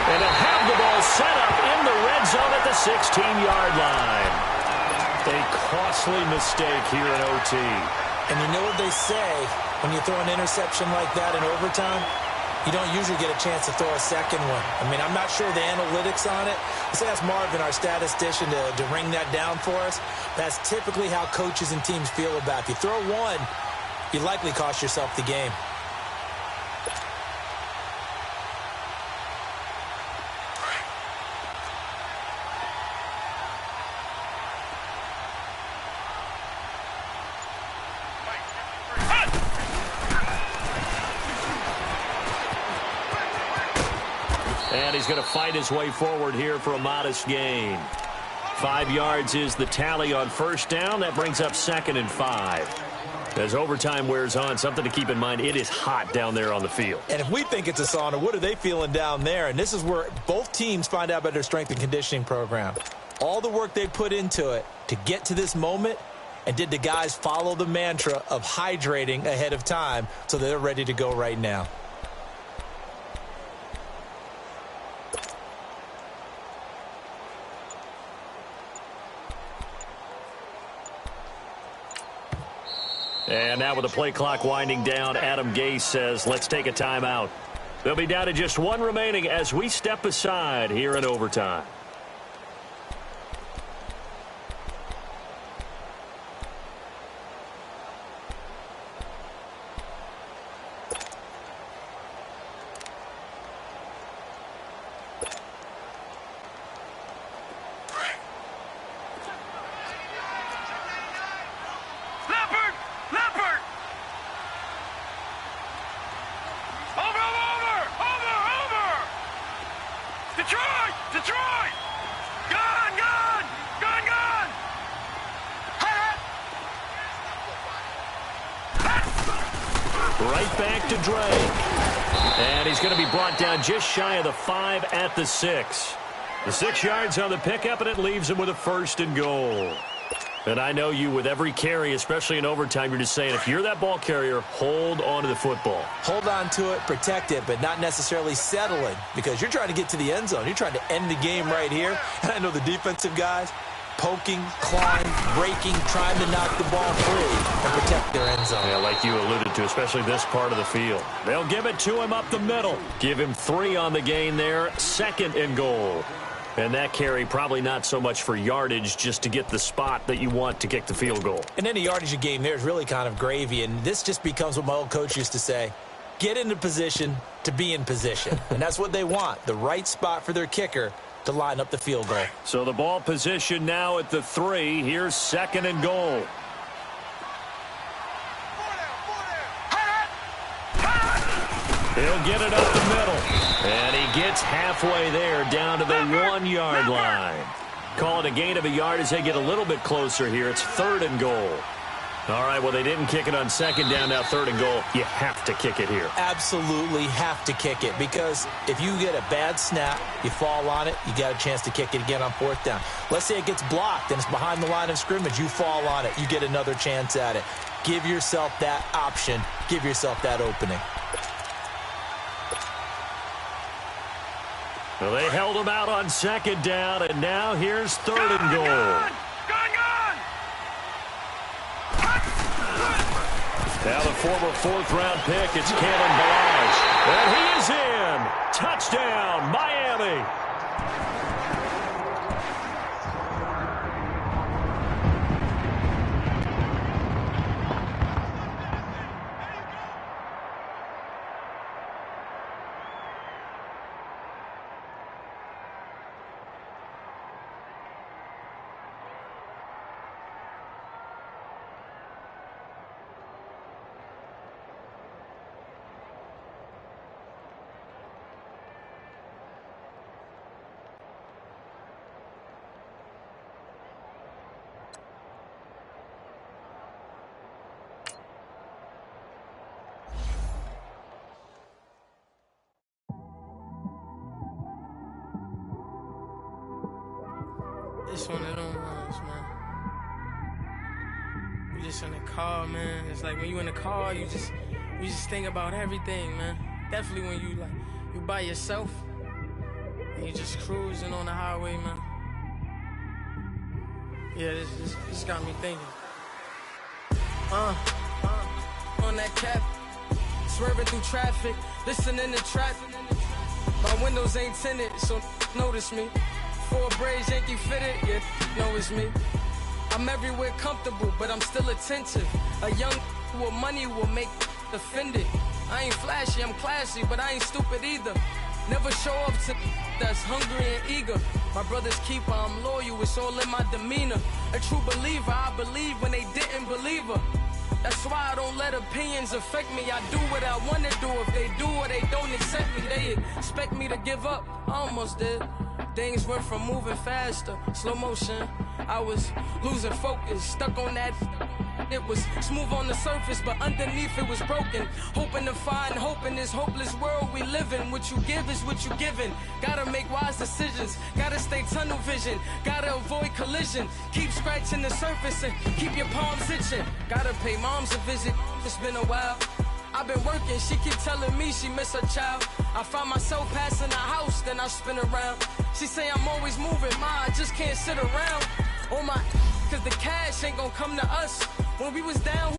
And they'll have the ball set up in the red zone at the 16-yard line. A costly mistake here in OT. And you know what they say, when you throw an interception like that in overtime, you don't usually get a chance to throw a second one. I mean, I'm not sure the analytics on it. Let's ask Marvin, our statistician, to ring that down for us. That's typically how coaches and teams feel about it. If you throw one, you likely cost yourself the game. And he's going to fight his way forward here for a modest gain. 5 yards is the tally on first down. That brings up 2nd and 5. As overtime wears on, something to keep in mind, it is hot down there on the field. And if we think it's a sauna, what are they feeling down there? And this is where both teams find out about their strength and conditioning program. All the work they put into it to get to this moment, and did the guys follow the mantra of hydrating ahead of time so they're ready to go right now? And now with the play clock winding down, Adam Gase says, let's take a timeout. They'll be down to just one remaining as we step aside here in overtime. Right back to Drake. And he's going to be brought down just shy of the 5 at the 6. The 6 yards on the pickup, and it leaves him with a 1st and goal. And I know you, with every carry, especially in overtime, you're just saying, if you're that ball carrier, hold on to the football. Hold on to it, protect it, but not necessarily settling, because you're trying to get to the end zone. You're trying to end the game right here. And I know the defensive guys, poking, clawing, breaking, trying to knock the ball free and protect their end zone. Yeah, like you alluded to, especially this part of the field. They'll give it to him up the middle. Give him 3 on the gain there. 2nd and goal. And that carry probably not so much for yardage, just to get the spot that you want to kick the field goal. And any yardage game there is really kind of gravy, and this just becomes what my old coach used to say: get into position to be in position. And that's what they want, the right spot for their kicker to line up the field goal. So the ball position now at the 3. Here's 2nd and goal. He'll get it up the middle. And he gets halfway there, down to the 1-yard line. Call it a gain of a yard as they get a little bit closer here. It's 3rd and goal. All right, well, they didn't kick it on 2nd down, now 3rd and goal. You have to kick it here. Absolutely have to kick it, because if you get a bad snap, you fall on it, you got a chance to kick it again on 4th down. Let's say it gets blocked and it's behind the line of scrimmage. You fall on it, you get another chance at it. Give yourself that option. Give yourself that opening. Well, they held him out on 2nd down, and now here's 3rd and goal. Gone! Now the former 4th-round pick, it's Kalen Balazs. And he is in. Touchdown, Miami. It's one of them ones, man. You just in the car, man. It's like when you in the car, you just think about everything, man. Definitely when you by yourself and you just cruising on the highway, man. Yeah, this got me thinking. On that cap, swerving through traffic, listening to trap. My windows ain't tinted, so notice me. 4 braids, Yankee fitted, yeah, know it's me. I'm everywhere comfortable, but I'm still attentive. A young with money will make offended. I ain't flashy, I'm classy, but I ain't stupid either. Never show up to that's hungry and eager. My brother's keeper, I'm loyal, it's all in my demeanor. A true believer, I believe when they didn't believe her. That's why I don't let opinions affect me. I do what I want to do. If they do or they don't accept me, they expect me to give up. I almost did. Things went from moving faster, slow motion. I was losing focus, stuck on that. It was smooth on the surface, but underneath it was broken. Hoping to find hope in this hopeless world we live in. What you give is what you given. Gotta make wise decisions. Gotta stay tunnel vision. Gotta avoid collision. Keep scratching the surface and keep your palms itching. Gotta pay moms a visit. It's been a while. I've been working, she keep telling me she miss her child. I find myself passing the house, then I spin around. She say I'm always moving, ma, I just can't sit around. Oh my, cause the cash ain't gonna come to us. When we was down,